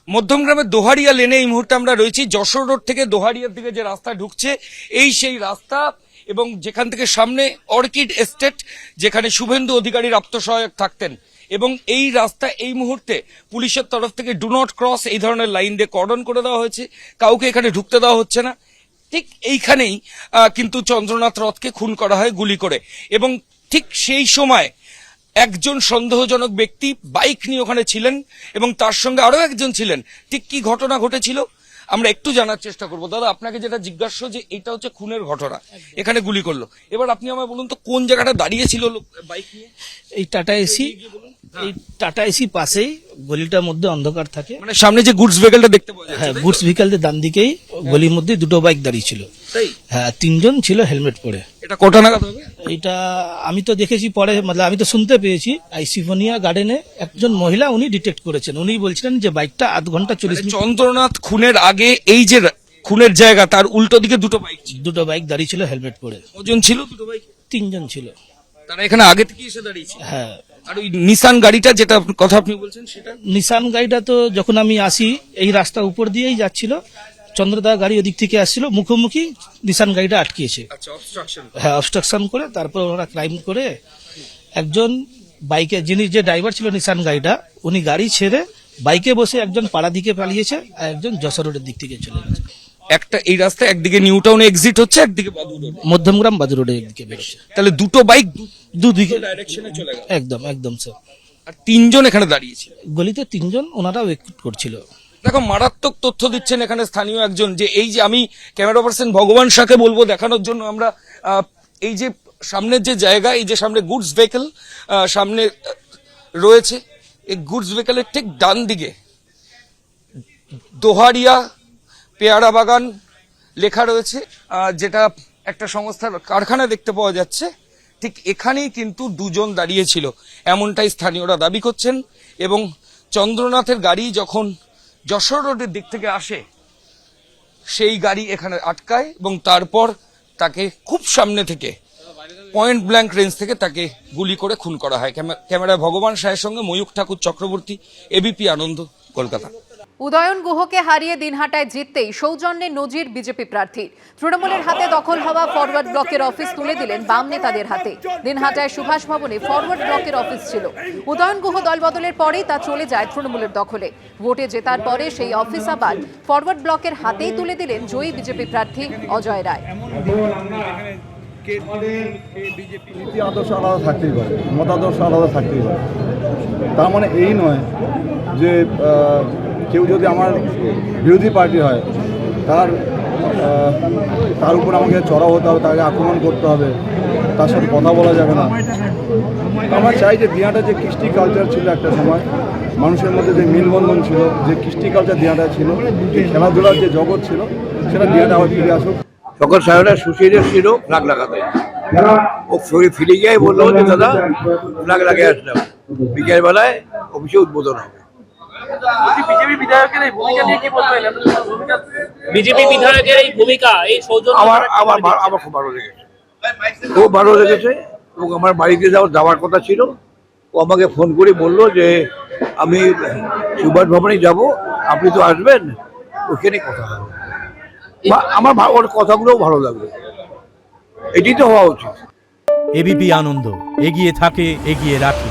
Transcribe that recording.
মধ্যমগ্রামের দোহারিয়া লেনে এই মুহূর্তে আমরা রয়েছি। যশোর রোড থেকে দোহারিয়ার দিকে যে রাস্তা ঢুকছে এই সেই রাস্তা, এবং যেখান থেকে সামনে অর্কিড এস্টেট, যেখানে শুভেন্দু অধিকারীর আত্মসহায়ক থাকতেন, এবং এই রাস্তা এই মুহূর্তে পুলিশের তরফ থেকে ডু নট ক্রস এই ধরনের লাইন দিয়ে কর্ডন করে দেওয়া হয়েছে, কাউকে এখানে ঢুকতে দেওয়া হচ্ছে না। ঠিক এইখানেই কিন্তু চন্দ্রনাথ রথকে খুন করা হয় গুলি করে, এবং ঠিক সেই সময় একজন সন্দেহজনক ব্যক্তি বাইক নিয়ে ওখানে ছিলেন এবং তার সঙ্গে আরো একজন ছিলেন। ঠিক কি ঘটনা ঘটেছিল আমরা একটু জানার চেষ্টা করবো। দাদা, আপনাকে যেটা জিজ্ঞাসা যে এটা হচ্ছে খুনের ঘটনা, এখানে গুলি করলো, এবার আপনি আমায় বলুন তো কোন জায়গাটা দাঁড়িয়েছিল বাইক নিয়ে? এই টাটা এসি, এই টাটা এসি পাশেই গলিটার মধ্যে অন্ধকার থাকে, মানে সামনে যে গুডস ভেহিকলটা দেখতে পাওয়া যাচ্ছে। হ্যাঁ, গুডস ভেহিকলের ডান দিকেই গলির মধ্যে দুটো বাইক দাঁড়িয়ে ছিল। তাই? হ্যাঁ, তিনজন ছিল হেলমেট পরে। এটা কটা নাগাদ হবে? এটা আমি তো দেখেছি পরে, মানে আমি তো শুনতে পেয়েছি আইসিফোনিয়া গার্ডেনে একজন মহিলা উনি ডিটেক্ট করেছেন, উনি বলছিলেন যে বাইকটা আধ ঘন্টা 40 মিনিট। চন্দ্রনাথ খুনের আগে এই যে খুনের জায়গা তার উল্টো দিকে দুটো বাইক দাঁড়িয়ে ছিল হেলমেট পরে। ওজন ছিল দুটো বাইক? তিনজন ছিল। তারা এখানে আগে থেকে এসে দাঁড়িয়েছে? হ্যাঁ। আর ওই নিসান গাড়িটা যেটা কথা আপনি বলছেন সেটা? নিসান গাড়িটা তো যখন আমি আসি এই রাস্তা উপর দিয়েই যাচ্ছিল, চন্দ্রদা গাড়ি ওদিক থেকে আসছিল, মুখোমুখি নিসান গাড়িটা আটকিয়েছে। আচ্ছা, অবস্ট্রাকশন। হ্যাঁ, অবস্ট্রাকশন করে তারপর ওরা ক্রাইম করে একজন বাইকে, যিনি যে ড্রাইভার ছিল নিসান গাড়িটা, উনি গাড়ি ছেড়ে বাইকে বসে একজন পাড়া দিকে পালিয়েছে আর একজন যশোর রোডের দিক থেকে চলে গেছে। একটা এই রাস্তায় একদিকে নিউ টাউনে এক্সিট হচ্ছে, একদিকে বাদুর রোড, মধ্যমগ্রাম বাদুর রোডের দিকে বেরোচ্ছে। তাহলে দুটো বাইক দুদিকে ডাইরেকশনে চলে গেল। একদম একদম স্যার। আর তিনজন এখানে দাঁড়িয়েছিল গলিতে, তিনজন, ওনারা ওয়েট করছিল। দেখো, মারাত্মক তথ্য দিচ্ছেন এখানে স্থানীয় একজন, যে এই যে আমি ক্যামেরা পার্সন ভগবান শাহকে বলবো দেখানোর জন্য, আমরা এই যে সামনের যে জায়গা, এই যে সামনে গুডস ভেহিকল সামনে রয়েছে, এই গুডস ভেহিকলের ঠিক ডান দিকে দোহারিয়া পেয়ারা বাগান লেখা রয়েছে, যেটা একটা সংস্থার কারখানা দেখতে পাওয়া যাচ্ছে। ঠিক এখানেই কিন্তু দুজন দাঁড়িয়েছিল এমনটাই স্থানীয়রা দাবি করছেন, এবং চন্দ্রনাথের গাড়ি যখন যশোর রোডের দিক থেকে আসে সেই গাড়ি এখানে আটকায়, এবং তারপর তাকে খুব সামনে থেকে পয়েন্ট ব্ল্যাঙ্ক রেঞ্জ থেকে তাকে গুলি করে খুন করা হয়। ক্যামেরায় ভগবান শাহের সঙ্গে ময়ূক ঠাকুর চক্রবর্তী, এবিপি আনন্দ, কলকাতা। উদয়ন গুহকে হারিয়ে দিনহাটায় জিততেই সৌজন্যে নজির বিজেপি প্রার্থী। তৃণমূলের হাতে দখল হওয়া ফরওয়ার্ড ব্লকের অফিস তুলে দিলেন বাম নেতাদের হাতে। দিনহাটায় সুভাষ ভবনে ফরওয়ার্ড ব্লকের অফিস ছিল। উদয়ন গুহ দল বদলের পরেই তা চলে যায় তৃণমূলের দখলে। ভোটে জেতার পরে সেই অফিস আবার ফরওয়ার্ড ব্লকের হাতেই তুলে দিলেন জয়ী বিজেপি প্রার্থী অজয় রায়। নীতি আদর্শ আলাদা থাকতেই পারে, মতাদর্শ আলাদা থাকতেই পারে, তার মানে এই নয় যে কেউ যদি আমার বিরোধী পার্টি হয় তার উপর আমাকে চড়াও হতে হবে, তাকে আক্রমণ করতে হবে, তার সাথে কথা বলা যাবে না। আমরা চাই যে দিনাটা যে কৃষ্টি কালচার ছিল একটা সময়, মানুষের মধ্যে যে মেলবন্ধন ছিল, যে কৃষ্টি কালচার দিনাটা ছিল, খেলাধুলার যে জগৎ ছিল, সেটা দিনাটা আবার ফিরে আসুক। সকাল সাহেবরা সুশীল ছিল ফ্ল্যাগ লাগাতে, ও ফিরে গিয়ে বললো যে দাদা ফ্ল্যাগ লাগিয়ে আসলাম, বিকেল বেলায় অফিসে উদ্বোধন হবে। বিজেপি বিধায়কের এই ভূমিকা নিয়ে কি বলবেন? বিজেপি বিধায়কের এই ভূমিকা, এই সৌজন্য আমার খুব ভালো লেগেছে, খুব ভালো লেগেছে। এবং আমার বাড়িতে যাওয়ার কথা ছিল, ও আমাকে ফোন করে বললো যে আমি সুভাষ ভবনে যাব, আপনি তো আসবেন, ওখানে কথা হবে। আমার ওর কথাগুলোও ভালো লাগবে, এটাই তো হওয়া উচিত। এবিপি আনন্দ, এগিয়ে থাকে, এগিয়ে রাখে।